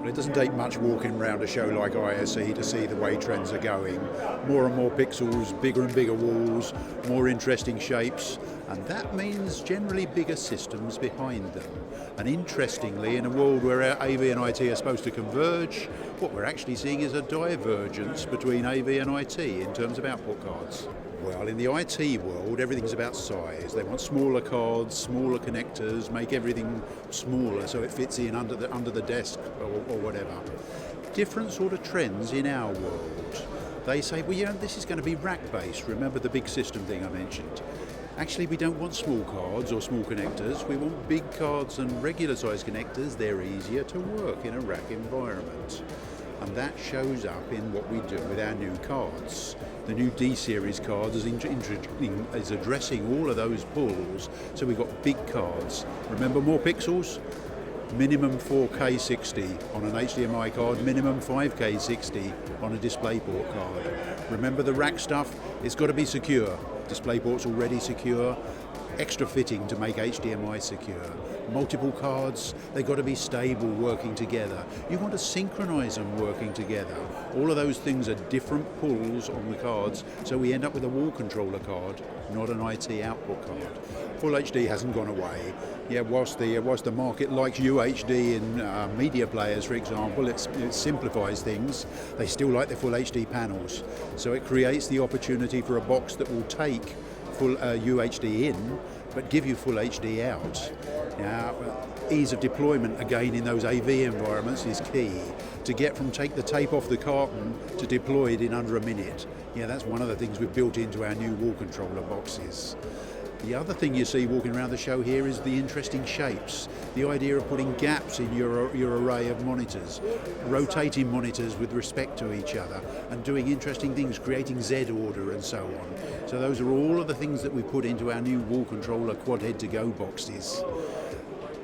Well, it doesn't take much walking around a show like ISE to see the way trends are going. More and more pixels, bigger and bigger walls, more interesting shapes, and that means generally bigger systems behind them. And interestingly, in a world where AV and IT are supposed to converge, what we're actually seeing is a divergence between AV and IT in terms of output cards. Well, in the IT world, everything's about size. They want smaller cards, smaller connectors, make everything smaller so it fits in under the desk or whatever. Different sort of trends in our world. They say, well, this is going to be rack-based. Remember the big system thing I mentioned? Actually, we don't want small cards or small connectors. We want big cards and regular size connectors. They're easier to work in a rack environment. And that shows up in what we do with our new cards. The new D-series cards is addressing all of those pulls, so we've got big cards. Remember, more pixels? Minimum 4K 60 on an HDMI card, minimum 5K 60 on a DisplayPort card. Remember the rack stuff? It's got to be secure. DisplayPort's already secure. Extra fitting to make HDMI secure. Multiple cards, they've got to be stable working together. You want to synchronize them working together. All of those things are different pulls on the cards, so we end up with a wall controller card, not an IT output card. Full HD hasn't gone away. Yeah, whilst the market likes UHD in media players, for example, it simplifies things, they still like the full HD panels. So it creates the opportunity for a box that will take full UHD in, but give you full HD out. Now, ease of deployment again in those AV environments is key. To get from take the tape off the carton to deploy it in under a minute. Yeah, that's one of the things we've built into our new wall controller boxes. The other thing you see walking around the show here is the interesting shapes. The idea of putting gaps in your array of monitors, rotating monitors with respect to each other, and doing interesting things, creating Z order and so on. So those are all of the things that we put into our new wall controller quad head to go boxes.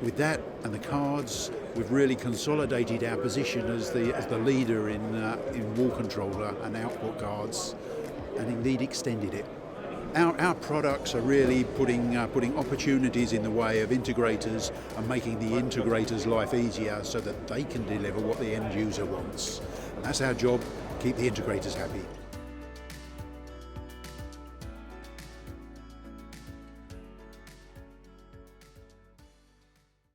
With that and the cards, we've really consolidated our position as the leader in wall controller and output cards, and indeed extended it. Our products are really putting opportunities in the way of integrators and making the integrators' life easier so that they can deliver what the end user wants. And that's our job, keep the integrators happy.